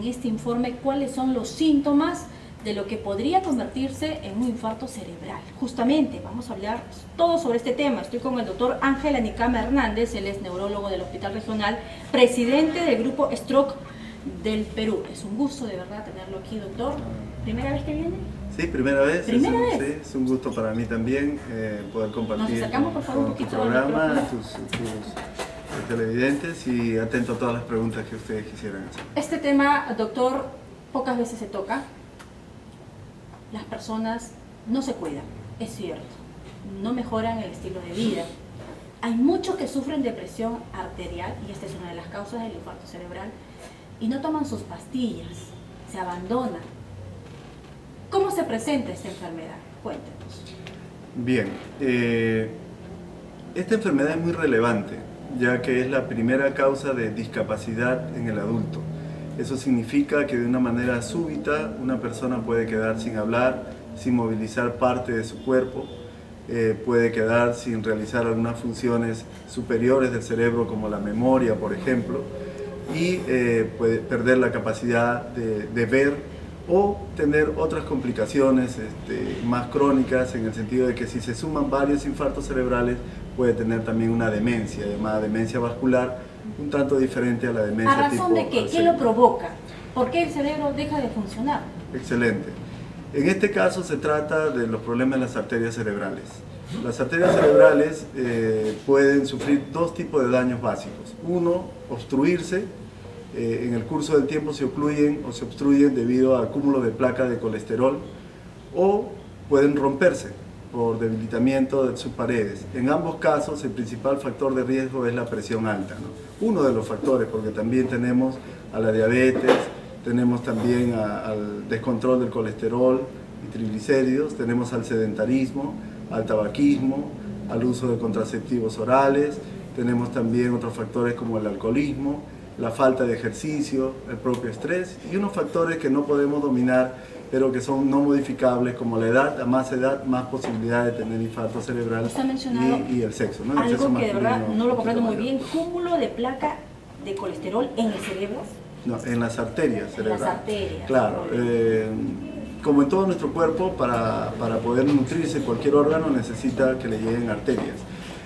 en este informe cuáles son los síntomas de lo que podría convertirse en un infarto cerebral. Justamente vamos a hablar todo sobre este tema. Estoy con el doctor Ángel Anicama Hernández, él es neurólogo del Hospital Regional, presidente del grupo Stroke del Perú. Es un gusto de verdad tenerlo aquí, doctor. ¿Primera vez que viene? Sí, primera vez. ¿Primera vez? Sí, es un gusto para mí también poder compartir. Nos acercamos, por favor, un tu poquito programa, tus televidentes, y atento a todas las preguntas que ustedes quisieran hacer. Este tema, doctor, pocas veces se toca. Las personas no se cuidan, es cierto, no mejoran el estilo de vida. Hay muchos que sufren depresión arterial, y esta es una de las causas del infarto cerebral, y no toman sus pastillas, se abandonan. ¿Cómo se presenta esta enfermedad? Cuéntenos. Bien, esta enfermedad es muy relevante, ya que es la primera causa de discapacidad en el adulto. Eso significa que de una manera súbita una persona puede quedar sin hablar, sin movilizar parte de su cuerpo, puede quedar sin realizar algunas funciones superiores del cerebro como la memoria, por ejemplo, y puede perder la capacidad de ver o tener otras complicaciones más crónicas, en el sentido de que si se suman varios infartos cerebrales puede tener también una demencia llamada demencia vascular, un tanto diferente a la demencia tipo ¿A razón de qué? ¿Qué lo provoca? ¿Por qué el cerebro deja de funcionar? Excelente. En este caso se trata de los problemas de las arterias cerebrales. Las arterias cerebrales pueden sufrir dos tipos de daños básicos. Uno, obstruirse. En el curso del tiempo se ocluyen o se obstruyen debido al acúmulo de placas de colesterol, o pueden romperse por debilitamiento de sus paredes. En ambos casos el principal factor de riesgo es la presión alta, ¿no? Uno de los factores, porque también tenemos a la diabetes, tenemos también al descontrol del colesterol y triglicéridos, tenemos al sedentarismo, al tabaquismo, al uso de contraceptivos orales, tenemos también otros factores como el alcoholismo, la falta de ejercicio, el propio estrés y unos factores que no podemos dominar, pero que son no modificables, como la edad. A más edad, más posibilidad de tener infarto cerebral y el sexo, ¿no? Algo que de verdad no lo comprendo muy bien, cúmulo de placa de colesterol en el cerebro. No, en las arterias cerebrales. En las arterias. Claro. Como en todo nuestro cuerpo, para poder nutrirse cualquier órgano necesita que le lleguen arterias.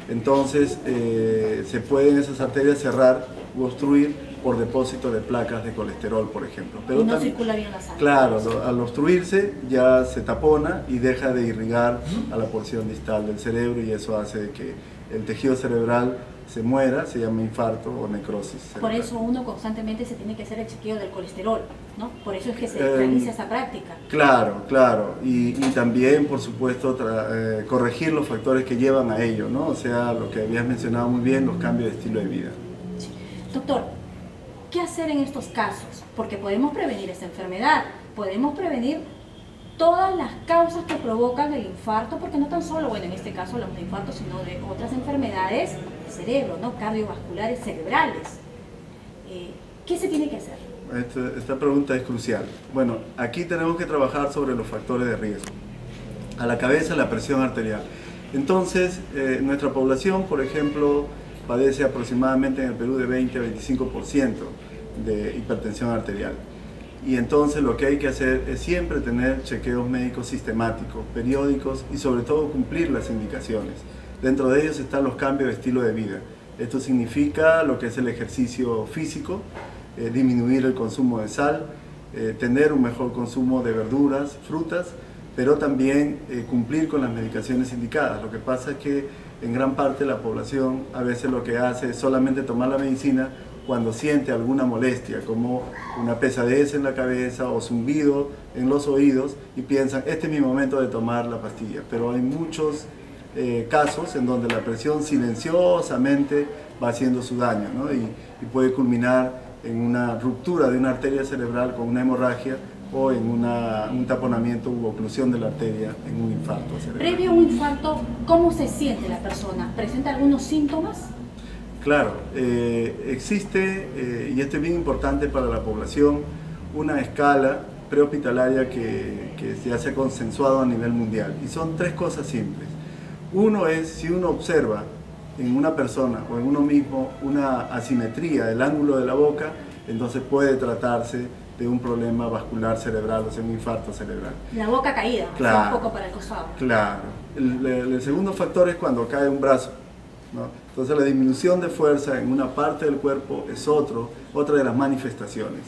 Entonces se pueden esas arterias cerrar u obstruir por depósito de placas de colesterol, por ejemplo. Pero y no circula bien la sangre. Claro, al obstruirse ya se tapona y deja de irrigar a la porción distal del cerebro, y eso hace que el tejido cerebral se muera, se llama infarto o necrosis cerebral. Por eso uno constantemente se tiene que hacer el chequeo del colesterol, ¿no? Por eso es que se realiza esa práctica. Claro, claro. Y también, por supuesto, corregir los factores que llevan a ello, ¿no? O sea, lo que habías mencionado muy bien, los cambios de estilo de vida. Sí. Doctor, ¿qué hacer en estos casos? Porque podemos prevenir esta enfermedad, podemos prevenir todas las causas que provocan el infarto, porque no tan solo, bueno, en este caso hablamos de infarto, sino de otras enfermedades del cerebro, ¿no? Cardiovasculares cerebrales. ¿Qué se tiene que hacer? Esta pregunta es crucial. Bueno, aquí tenemos que trabajar sobre los factores de riesgo. A la cabeza, la presión arterial. Entonces, nuestra población, por ejemplo, padece aproximadamente en el Perú de 20 a 25% de hipertensión arterial. Y entonces lo que hay que hacer es siempre tener chequeos médicos sistemáticos, periódicos, y sobre todo cumplir las indicaciones. Dentro de ellos están los cambios de estilo de vida. Esto significa lo que es el ejercicio físico, disminuir el consumo de sal, tener un mejor consumo de verduras, frutas, pero también cumplir con las medicaciones indicadas. Lo que pasa es que en gran parte de la población a veces lo que hace es solamente tomar la medicina cuando siente alguna molestia, como una pesadez en la cabeza o zumbido en los oídos, y piensan, este es mi momento de tomar la pastilla. Pero hay muchos casos en donde la presión silenciosamente va haciendo su daño, ¿no? y puede culminar en una ruptura de una arteria cerebral con una hemorragia, o en un taponamiento u oclusión de la arteria en un infarto cerebral. Previo a un infarto, ¿cómo se siente la persona? ¿Presenta algunos síntomas? Claro, existe, y esto es bien importante para la población, una escala prehospitalaria que ya se ha consensuado a nivel mundial, y son tres cosas simples. Uno es, si uno observa en una persona o en uno mismo una asimetría del ángulo de la boca, entonces puede tratarse de un problema vascular cerebral, o sea, un infarto cerebral. La boca caída, Claro, un poco para el costado. Claro. El segundo factor es cuando cae un brazo, ¿no? Entonces la disminución de fuerza en una parte del cuerpo es otra de las manifestaciones.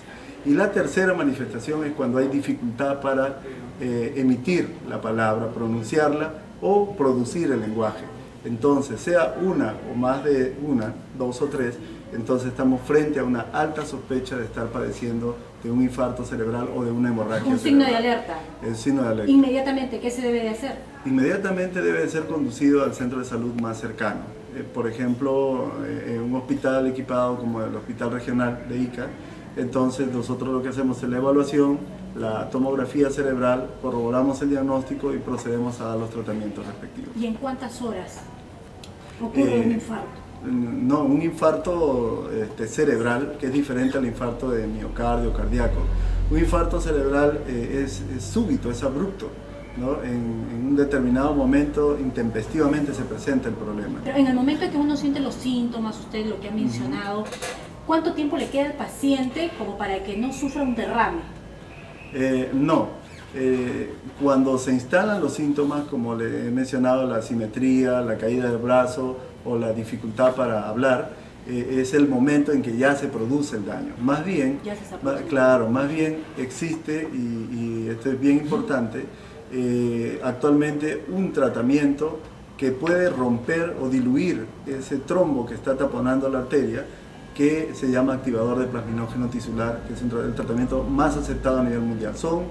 Y la tercera manifestación es cuando hay dificultad para emitir la palabra, pronunciarla o producir el lenguaje. Entonces, sea una o más de una, dos o tres, entonces estamos frente a una alta sospecha de estar padeciendo de un infarto cerebral o de una hemorragia Un signo de cerebral. alerta. El signo de alerta. Inmediatamente, ¿qué se debe de hacer? Inmediatamente debe ser conducido al centro de salud más cercano. Por ejemplo, en un hospital equipado como el Hospital Regional de Ica, entonces nosotros lo que hacemos es la evaluación, la tomografía cerebral, corroboramos el diagnóstico y procedemos a dar los tratamientos respectivos. ¿Y en cuántas horas ocurre un infarto? No, un infarto cerebral, que es diferente al infarto de miocardio, cardíaco. Un infarto cerebral es súbito, es abrupto, ¿no? En un determinado momento, intempestivamente se presenta el problema. Pero en el momento en que uno siente los síntomas, usted lo que ha mencionado, ¿cuánto tiempo le queda al paciente como para que no sufra un derrame? Cuando se instalan los síntomas, como le he mencionado, la asimetría, la caída del brazo o la dificultad para hablar, es el momento en que ya se produce el daño. Más bien, claro, más bien existe, y esto es bien importante, actualmente un tratamiento que puede romper o diluir ese trombo que está taponando la arteria, que se llama activador de plasminógeno tisular, que es el tratamiento más aceptado a nivel mundial. Son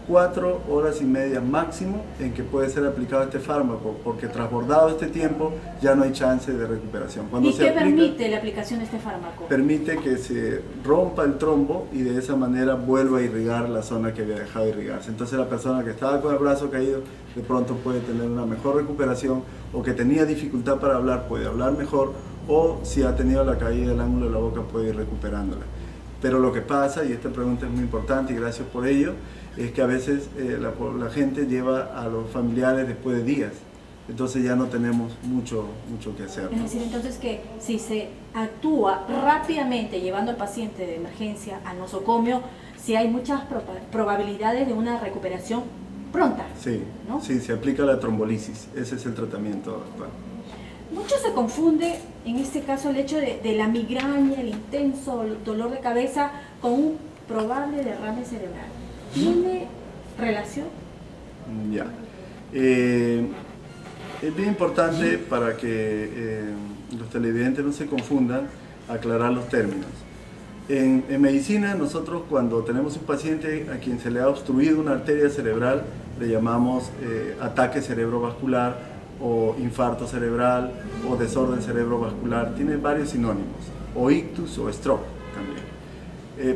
4 horas y media máximo en que puede ser aplicado este fármaco, porque transbordado este tiempo ya no hay chance de recuperación. ¿Y qué permite la aplicación de este fármaco? Permite que se rompa el trombo y de esa manera vuelva a irrigar la zona que había dejado de irrigarse. Entonces la persona que estaba con el brazo caído de pronto puede tener una mejor recuperación, o que tenía dificultad para hablar puede hablar mejor, o si ha tenido la caída del ángulo de la boca puede ir recuperándola. Pero lo que pasa, y esta pregunta es muy importante y gracias por ello, es que a veces la gente lleva a los familiares después de días, entonces ya no tenemos mucho que hacer, ¿no? Es decir, entonces que si se actúa rápidamente llevando al paciente de emergencia al nosocomio, sí hay muchas probabilidades de una recuperación pronta. Sí, ¿no? Sí, se aplica la trombolisis, ese es el tratamiento actual. Mucho se confunde en este caso el hecho de la migraña, el intenso dolor de cabeza con un probable derrame cerebral. ¿Tiene relación? Ya. Es bien importante para que los televidentes no se confundan, aclarar los términos. En medicina, nosotros cuando tenemos un paciente a quien se le ha obstruido una arteria cerebral, le llamamos ataque cerebrovascular o infarto cerebral o desorden cerebrovascular. Tiene varios sinónimos, o ictus o stroke también.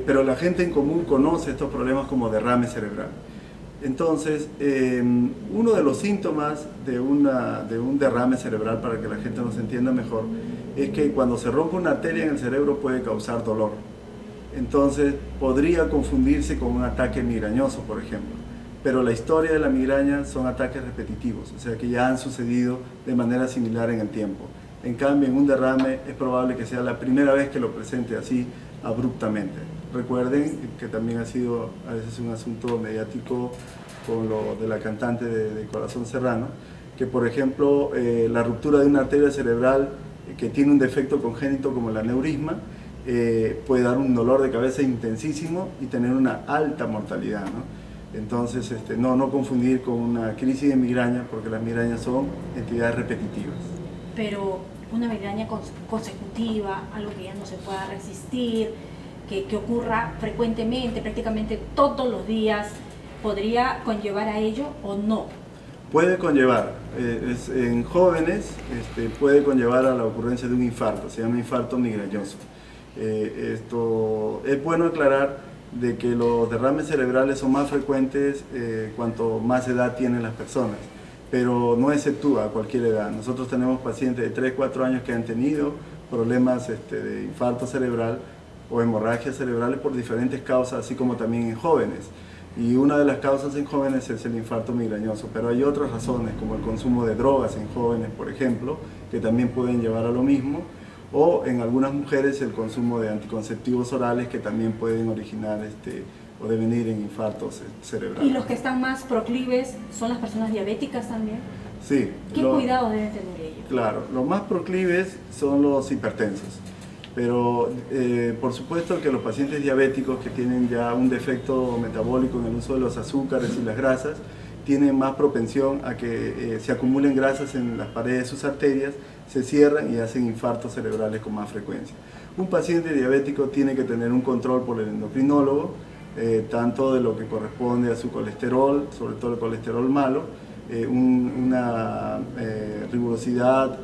Pero la gente en común conoce estos problemas como derrame cerebral. Entonces, uno de los síntomas de un derrame cerebral, para que la gente nos entienda mejor, es que cuando se rompe una arteria en el cerebro puede causar dolor. Entonces, podría confundirse con un ataque migrañoso, por ejemplo. Pero la historia de la migraña son ataques repetitivos, o sea que ya han sucedido de manera similar en el tiempo. En cambio, en un derrame es probable que sea la primera vez que lo presente así abruptamente. Recuerden que también ha sido a veces un asunto mediático con lo de la cantante de Corazón Serrano, que por ejemplo la ruptura de una arteria cerebral que tiene un defecto congénito como el aneurisma puede dar un dolor de cabeza intensísimo y tener una alta mortalidad, ¿no? Entonces no confundir con una crisis de migraña, porque las migrañas son entidades repetitivas. Pero una migraña consecutiva, algo que ya no se pueda resistir, que ocurra frecuentemente, prácticamente todos los días, ¿podría conllevar a ello o no? Puede conllevar, en jóvenes puede conllevar a la ocurrencia de un infarto, se llama infarto migrañoso. Esto es bueno aclarar de que los derrames cerebrales son más frecuentes cuanto más edad tienen las personas, pero no exceptúa a cualquier edad. Nosotros tenemos pacientes de 3, 4 años que han tenido problemas de infarto cerebral o hemorragias cerebrales por diferentes causas, así como también en jóvenes. Y una de las causas en jóvenes es el infarto migrañoso, pero hay otras razones, como el consumo de drogas en jóvenes, por ejemplo, que también pueden llevar a lo mismo, o en algunas mujeres el consumo de anticonceptivos orales, que también pueden originar o devenir en infartos cerebrales. ¿Y los que están más proclives son las personas diabéticas también? Sí. ¿Qué cuidados deben tener ellos? Claro, los más proclives son los hipertensos, pero por supuesto que los pacientes diabéticos que tienen ya un defecto metabólico en el uso de los azúcares y las grasas, tienen más propensión a que se acumulen grasas en las paredes de sus arterias, se cierran y hacen infartos cerebrales con más frecuencia. Un paciente diabético tiene que tener un control por el endocrinólogo, tanto de lo que corresponde a su colesterol, sobre todo el colesterol malo, una rigurosidad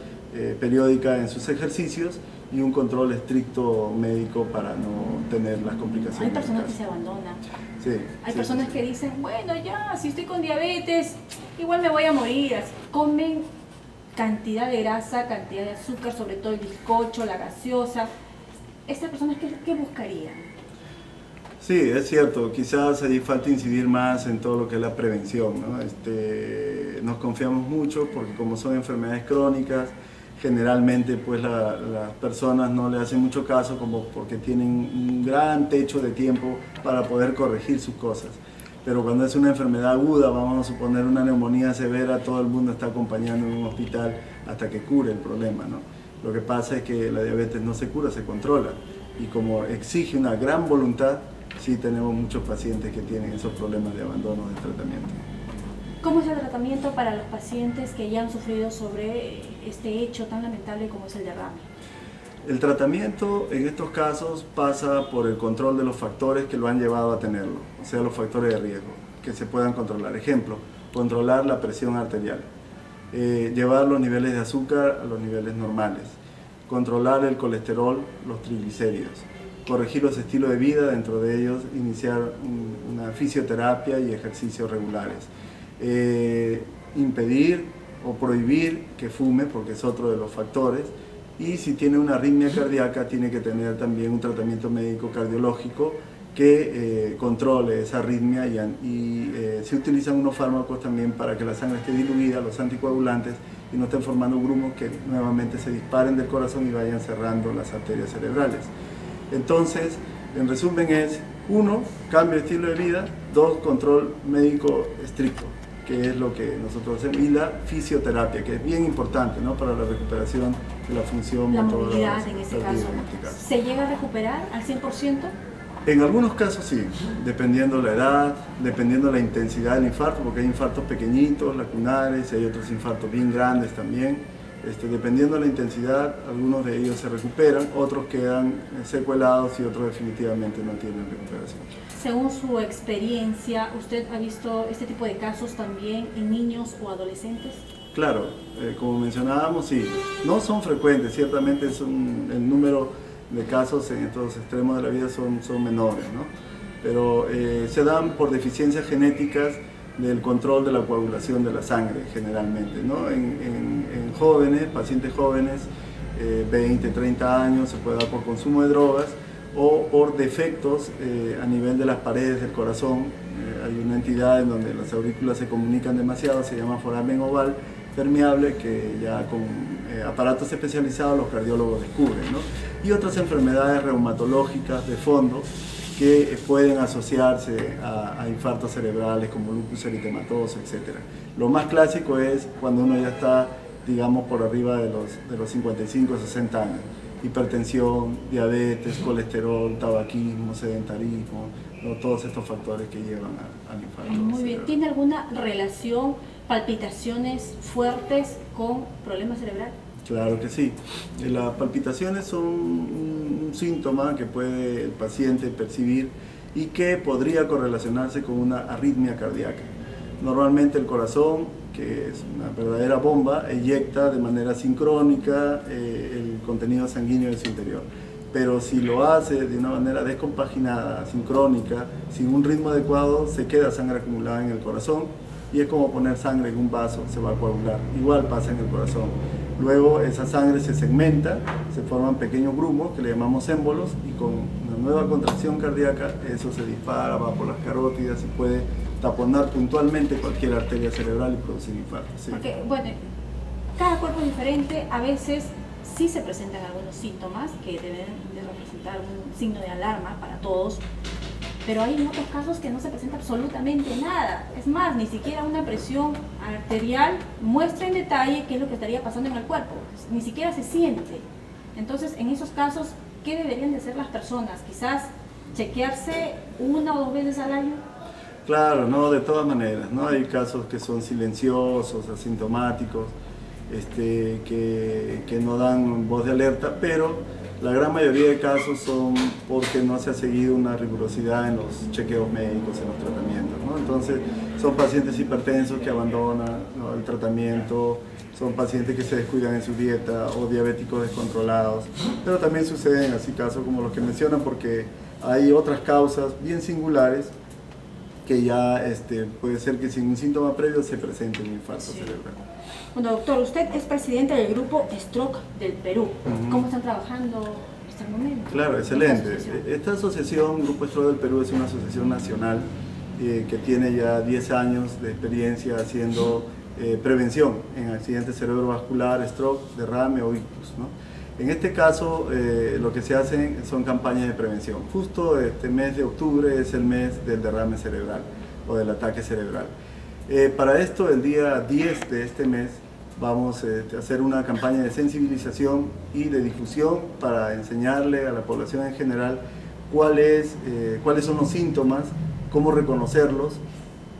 periódica en sus ejercicios y un control estricto médico para no tener las complicaciones. Hay personas que se abandonan. Sí, Hay personas que dicen, bueno, ya, si estoy con diabetes, igual me voy a morir. Comen cantidad de grasa, cantidad de azúcar, sobre todo el bizcocho, la gaseosa. ¿Estas personas qué buscarían? Sí, es cierto, quizás ahí falta incidir más en todo lo que es la prevención, ¿no? Nos confiamos mucho porque como son enfermedades crónicas, generalmente pues las personas no le hacen mucho caso como porque tienen un gran techo de tiempo para poder corregir sus cosas. Pero cuando es una enfermedad aguda, vamos a suponer una neumonía severa, todo el mundo está acompañando en un hospital hasta que cure el problema, ¿no? Lo que pasa es que la diabetes no se cura, se controla. Y como exige una gran voluntad, sí tenemos muchos pacientes que tienen esos problemas de abandono del tratamiento. ¿Cómo es el tratamiento para los pacientes que ya han sufrido sobre este hecho tan lamentable como es el derrame? El tratamiento en estos casos pasa por el control de los factores que lo han llevado a tenerlo, o sea, los factores de riesgo, que se puedan controlar. Ejemplo, controlar la presión arterial, llevar los niveles de azúcar a los niveles normales, controlar el colesterol, los triglicéridos, corregir los estilos de vida, dentro de ellos iniciar una fisioterapia y ejercicios regulares. Impedir o prohibir que fume, porque es otro de los factores, y si tiene una arritmia cardíaca tiene que tener también un tratamiento médico cardiológico que controle esa arritmia y se utilizan unos fármacos también para que la sangre esté diluida, los anticoagulantes, y no estén formando grumos que nuevamente se disparen del corazón y vayan cerrando las arterias cerebrales. Entonces, en resumen es 1, cambio de estilo de vida, 2, control médico estricto, que es lo que nosotros hacemos, y la fisioterapia, que es bien importante, ¿no?, para la recuperación de la función la motora, movilidad en este caso. ¿Se llega a recuperar al 100%? En algunos casos sí, dependiendo la edad, dependiendo la intensidad del infarto, porque hay infartos pequeñitos, lacunares, y hay otros infartos bien grandes también. Dependiendo de la intensidad, algunos de ellos se recuperan, otros quedan secuelados y otros definitivamente no tienen recuperación. Según su experiencia, ¿usted ha visto este tipo de casos también en niños o adolescentes? Claro, como mencionábamos, sí, no son frecuentes, ciertamente el número de casos en estos extremos de la vida son menores, ¿no? Pero se dan por deficiencias genéticas del control de la coagulación de la sangre generalmente, ¿no? En jóvenes, pacientes jóvenes, 20, 30 años, se puede dar por consumo de drogas o por defectos a nivel de las paredes del corazón. Hay una entidad en donde las aurículas se comunican demasiado, se llama foramen oval permeable, que ya con aparatos especializados los cardiólogos descubren, ¿no? Y otras enfermedades reumatológicas de fondo que pueden asociarse a infartos cerebrales como lupus eritematoso, etc. Lo más clásico es cuando uno ya está, digamos, por arriba de los 55 o 60 años. Hipertensión, diabetes, colesterol, tabaquismo, sedentarismo, ¿no?, todos estos factores que llevan al infarto. Muy bien. ¿Tiene alguna relación, palpitaciones fuertes con problemas cerebrales? Claro que sí. Las palpitaciones son un síntoma que puede el paciente percibir y que podría correlacionarse con una arritmia cardíaca. Normalmente el corazón, que es una verdadera bomba, eyecta de manera sincrónica el contenido sanguíneo de su interior. Pero si lo hace de una manera descompaginada, sincrónica, sin un ritmo adecuado, se queda sangre acumulada en el corazón y es como poner sangre en un vaso, se va a coagular. Igual pasa en el corazón. Luego esa sangre se segmenta, se forman pequeños grumos que le llamamos émbolos y con una nueva contracción cardíaca eso se dispara, va por las carótidas y puede taponar puntualmente cualquier arteria cerebral y producir infarto. Sí. Porque, bueno, cada cuerpo es diferente, a veces sí se presentan algunos síntomas que deben de representar un signo de alarma para todos, pero hay otros casos que no se presenta absolutamente nada. Es más, ni siquiera una presión arterial muestra en detalle qué es lo que estaría pasando en el cuerpo, ni siquiera se siente. Entonces, en esos casos, ¿qué deberían de hacer las personas? Quizás chequearse 1 o 2 veces al año. Claro, no, de todas maneras, ¿no? Hay casos que son silenciosos, asintomáticos, que no dan voz de alerta, pero la gran mayoría de casos son porque no se ha seguido una rigurosidad en los chequeos médicos, en los tratamientos, ¿no? Entonces, son pacientes hipertensos que abandonan, ¿no?, el tratamiento, son pacientes que se descuidan en su dieta o diabéticos descontrolados, pero también suceden así casos como los que mencionan, porque hay otras causas bien singulares que ya puede ser que sin un síntoma previo se presente un infarto cerebral. Bueno, doctor, usted es presidente del grupo Stroke del Perú. ¿Cómo están trabajando hasta el momento? Claro, excelente. Esta asociación, Grupo Stroke del Perú, es una asociación nacional que tiene ya 10 años de experiencia haciendo prevención en accidentes cerebrovascular, stroke, derrame o ictus, ¿no? En este caso, lo que se hacen son campañas de prevención. Justo este mes de octubre es el mes del derrame cerebral o del ataque cerebral. Para esto, el día 10 de este mes, vamos a hacer una campaña de sensibilización y de difusión para enseñarle a la población en general cuáles son los síntomas, cómo reconocerlos,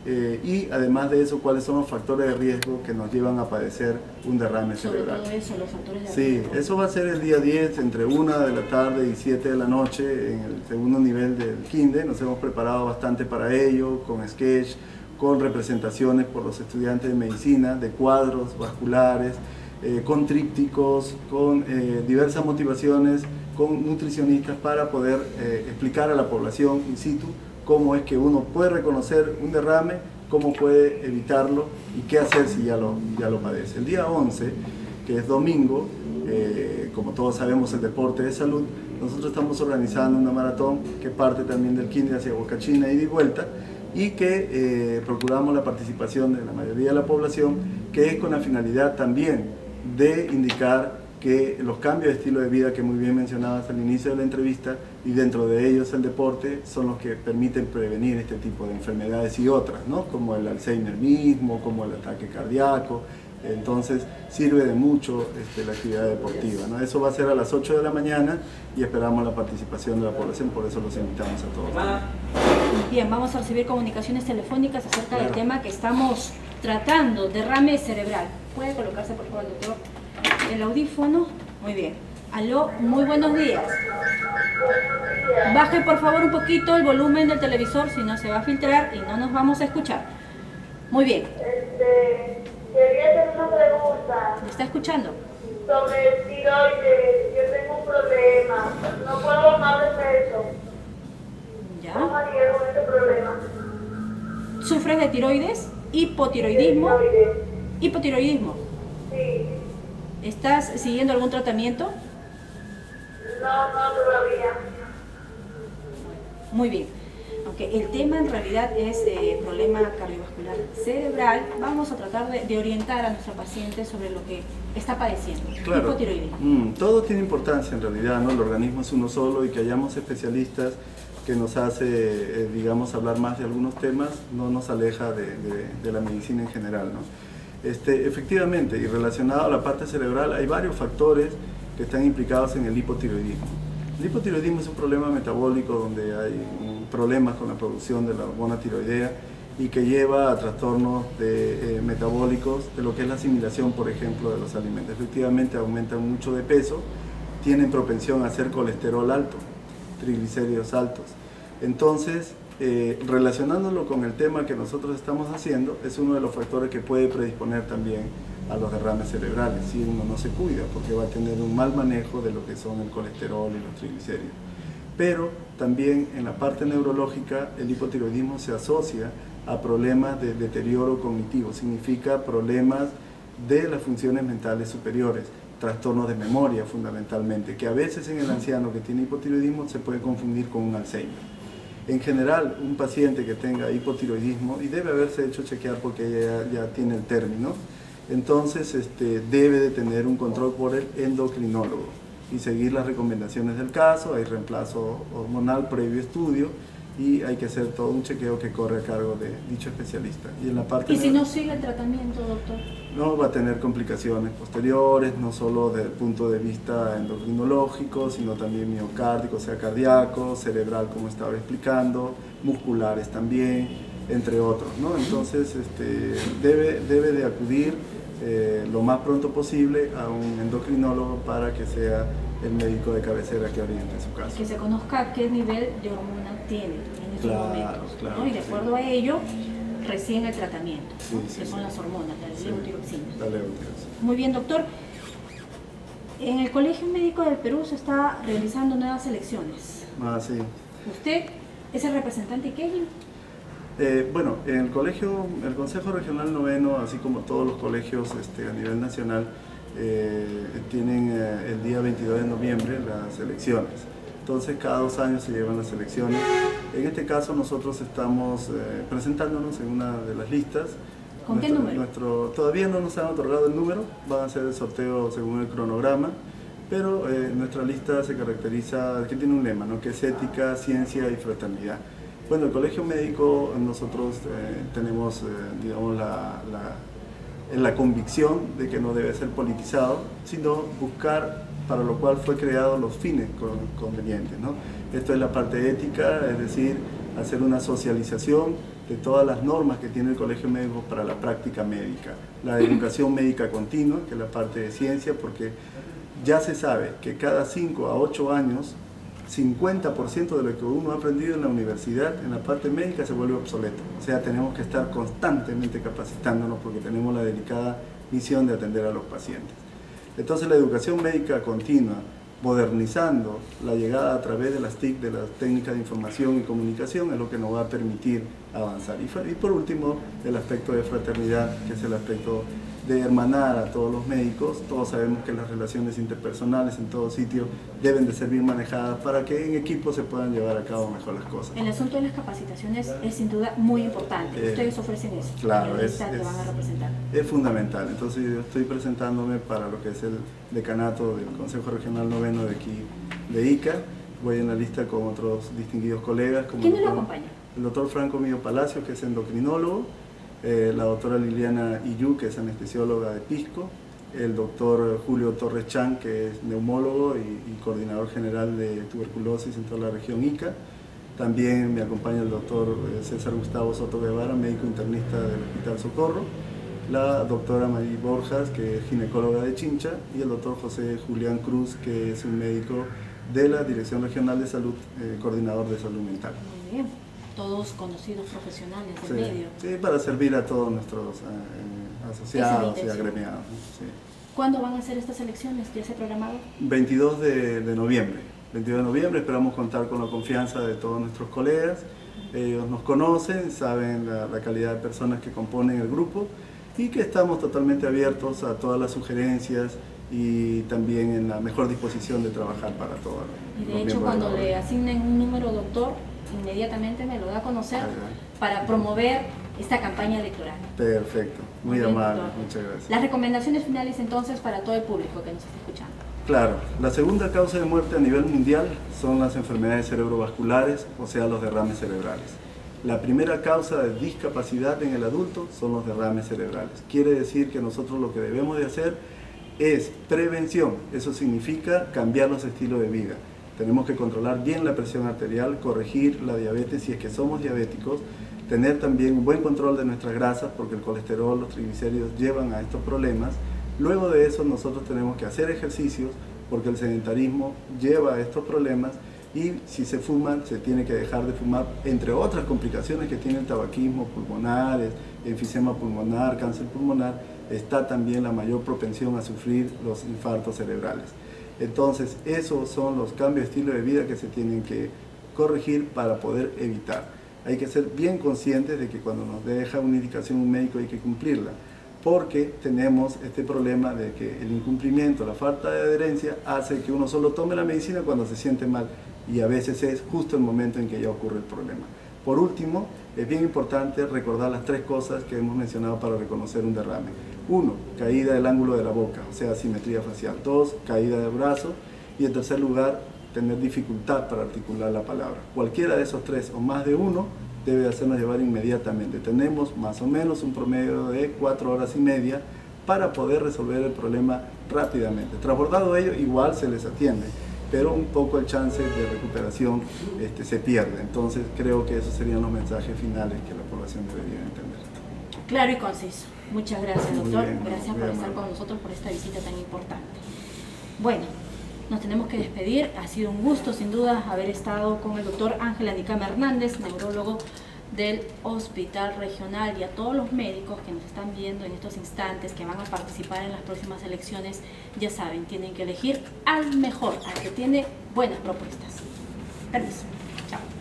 y además de eso, cuáles son los factores de riesgo que nos llevan a padecer un derrame cerebral. Sobre todo eso, los factores de riesgo. Sí, eso va a ser el día 10, entre 1 de la tarde y 7 de la noche, en el segundo nivel del kinder. Nos hemos preparado bastante para ello, con sketch, con representaciones por los estudiantes de medicina, de cuadros vasculares, con trípticos, con diversas motivaciones, con nutricionistas para poder explicar a la población in situ cómo es que uno puede reconocer un derrame, cómo puede evitarlo y qué hacer si ya lo padece. El día 11, que es domingo, como todos sabemos, el deporte es salud, nosotros estamos organizando una maratón que parte también del kinder hacia Boca China, ida y vuelta, y que procuramos la participación de la mayoría de la población, que es con la finalidad también de indicar que los cambios de estilo de vida que muy bien mencionabas al inicio de la entrevista, y dentro de ellos el deporte, son los que permiten prevenir este tipo de enfermedades y otras, ¿no?, como el Alzheimer mismo, como el ataque cardíaco. Entonces sirve de mucho la actividad deportiva, ¿no? Eso va a ser a las 8 de la mañana y esperamos la participación de la población, por eso los invitamos a todos. Bien, vamos a recibir comunicaciones telefónicas acerca del tema que estamos tratando, derrame cerebral. ¿Puede colocarse, por favor, doctor, el audífono? Muy bien. Aló, muy buenos días. Baje por favor un poquito el volumen del televisor, si no se va a filtrar y no nos vamos a escuchar. Muy bien. Quería hacer una pregunta. ¿Me está escuchando? Sobre el tiroides. Yo tengo un problema. No puedo bajar de peso. ¿Ya? ¿Cómo haría con ese problema? ¿Sufres de tiroides? ¿Hipotiroidismo? ¿Hipotiroidismo? Sí. ¿Estás siguiendo algún tratamiento? No todavía. Muy bien. Aunque el tema en realidad es problema cardiovascular cerebral, vamos a tratar de orientar a nuestra paciente sobre lo que está padeciendo. Claro. Hipotiroidismo. Todo tiene importancia en realidad, ¿no? El organismo es uno solo, y que hayamos especialistas que nos hace, digamos, hablar más de algunos temas, no nos aleja de la medicina en general, ¿no? Efectivamente, y relacionado a la parte cerebral, hay varios factores que están implicados en el hipotiroidismo. El hipotiroidismo es un problema metabólico donde hay problemas con la producción de la hormona tiroidea y que lleva a trastornos metabólicos de lo que es la asimilación, por ejemplo, de los alimentos. Efectivamente, aumentan mucho de peso, tienen propensión a hacer colesterol alto, triglicéridos altos. Entonces, relacionándolo con el tema que nosotros estamos haciendo, es uno de los factores que puede predisponer también a los derrames cerebrales si uno no se cuida, porque va a tener un mal manejo de lo que son el colesterol y los triglicéridos. Pero también en la parte neurológica, el hipotiroidismo se asocia a problemas de deterioro cognitivo, significa problemas de las funciones mentales superiores, trastornos de memoria fundamentalmente, que a veces en el anciano que tiene hipotiroidismo se puede confundir con un Alzheimer. En general, un paciente que tenga hipotiroidismo, y debe haberse hecho chequear porque ya tiene el término, entonces debe de tener un control por el endocrinólogo y seguir las recomendaciones del caso. Hay reemplazo hormonal previo estudio y hay que hacer todo un chequeo que corre a cargo de dicho especialista. Y en la parte ¿Y si no sigue el tratamiento, doctor? no va a tener complicaciones posteriores, no solo desde el punto de vista endocrinológico, sino también miocárdico, o sea, cardíaco, cerebral, como estaba explicando, musculares también, entre otros, ¿no? Entonces, debe de acudir lo más pronto posible a un endocrinólogo para que sea el médico de cabecera que oriente su caso. Que se conozca qué nivel de hormona tiene en estos momentos, claro, ¿no? Y de acuerdo a ello, recién el tratamiento, Sí, ¿no? sí, que son sí. las hormonas, la Sí, levotiroxina. la levotiroxina. Muy bien, doctor. En el Colegio Médico del Perú se está realizando nuevas elecciones. Ah, sí. ¿Usted es el representante IQEJI? Bueno, en el colegio, el Consejo Regional Noveno, así como todos los colegios a nivel nacional, tienen el día 22 de noviembre las elecciones. Entonces, cada 2 años se llevan las elecciones. En este caso, nosotros estamos presentándonos en una de las listas. ¿Con qué número? Todavía no nos han otorgado el número, van a hacer el sorteo según el cronograma, pero nuestra lista se caracteriza, que tiene un lema, ¿no? Que es ética, ciencia y fraternidad. Bueno, el Colegio Médico, nosotros tenemos, digamos, la convicción de que no debe ser politizado, sino buscar para lo cual fue creado los fines convenientes, ¿no? Esto es la parte ética, es decir, hacer una socialización de todas las normas que tiene el Colegio Médico para la práctica médica, la educación médica continua, que es la parte de ciencia, porque ya se sabe que cada 5 a 8 años 50% de lo que uno ha aprendido en la universidad, en la parte médica, se vuelve obsoleto. O sea, tenemos que estar constantemente capacitándonos porque tenemos la delicada misión de atender a los pacientes. Entonces, la educación médica continua, modernizando la llegada a través de las TIC, de las técnicas de información y comunicación, es lo que nos va a permitir avanzar. Y por último, el aspecto de fraternidad, que es el aspecto de hermanar a todos los médicos. Todos sabemos que las relaciones interpersonales en todo sitio deben de ser bien manejadas para que en equipo se puedan llevar a cabo mejor las cosas. El asunto de las capacitaciones es sin duda muy importante. Ustedes ofrecen eso. Claro, que van a representar. Es fundamental. Entonces yo estoy presentándome para lo que es el decanato del Consejo Regional Noveno de aquí de Ica. Voy en la lista con otros distinguidos colegas. Como ¿Quién lo acompaña? El doctor Franco Mío Palacio, que es endocrinólogo, la doctora Liliana Iyú, que es anestesióloga de Pisco, el doctor Julio Torres Chan, que es neumólogo y coordinador general de tuberculosis en toda la región Ica. También me acompaña el doctor César Gustavo Soto Guevara, médico internista del Hospital Socorro, la doctora María Borjas, que es ginecóloga de Chincha, y el doctor José Julián Cruz, que es un médico de la Dirección Regional de Salud, coordinador de salud mental. Muy bien. Todos conocidos profesionales del Sí, medio. sí, para servir a todos nuestros asociados y agremiados. Sí. ¿Cuándo van a hacer estas elecciones? ¿Ya se ha programado? 22 de noviembre. 22 de noviembre, esperamos contar con la confianza de todos nuestros colegas. Ellos nos conocen, saben la calidad de personas que componen el grupo y que estamos totalmente abiertos a todas las sugerencias y también en la mejor disposición de trabajar para todos. Y de hecho, cuando le asignen un número, doctor, inmediatamente me lo da a conocer para promover esta campaña electoral. Perfecto, muy amable, muchas gracias. Las recomendaciones finales entonces para todo el público que nos está escuchando. Claro, la segunda causa de muerte a nivel mundial son las enfermedades cerebrovasculares, o sea, los derrames cerebrales. La primera causa de discapacidad en el adulto son los derrames cerebrales. Quiere decir que nosotros lo que debemos de hacer es prevención, eso significa cambiar los estilos de vida. Tenemos que controlar bien la presión arterial, corregir la diabetes si es que somos diabéticos, tener también un buen control de nuestras grasas porque el colesterol, los triglicéridos llevan a estos problemas. Luego de eso nosotros tenemos que hacer ejercicios porque el sedentarismo lleva a estos problemas y si se fuman se tiene que dejar de fumar, entre otras complicaciones que tiene el tabaquismo, pulmonares, enfisema pulmonar, cáncer pulmonar, está también la mayor propensión a sufrir los infartos cerebrales. Entonces, esos son los cambios de estilo de vida que se tienen que corregir para poder evitar. Hay que ser bien conscientes de que cuando nos deja una indicación un médico hay que cumplirla, porque tenemos este problema de que el incumplimiento, la falta de adherencia hace que uno solo tome la medicina cuando se siente mal y a veces es justo el momento en que ya ocurre el problema. Por último, es bien importante recordar las 3 cosas que hemos mencionado para reconocer un derrame. 1, caída del ángulo de la boca, o sea, asimetría facial. 2, caída del brazo. Y en tercer lugar, tener dificultad para articular la palabra. Cualquiera de esos 3 o más de uno debe hacernos llevar inmediatamente. Tenemos más o menos un promedio de 4 horas y media para poder resolver el problema rápidamente. Transbordado ello, igual se les atiende, pero un poco el chance de recuperación se pierde. Entonces creo que esos serían los mensajes finales que la población debería entender. Claro y conciso. Muchas gracias, doctor. Bien, Gracias por estar con nosotros por esta visita tan importante. Bueno, nos tenemos que despedir. Ha sido un gusto, sin duda, haber estado con el doctor Ángel Anicama Hernández, neurólogo del Hospital Regional, y a todos los médicos que nos están viendo en estos instantes, que van a participar en las próximas elecciones. Ya saben, tienen que elegir al mejor, al que tiene buenas propuestas. Permiso. Chao.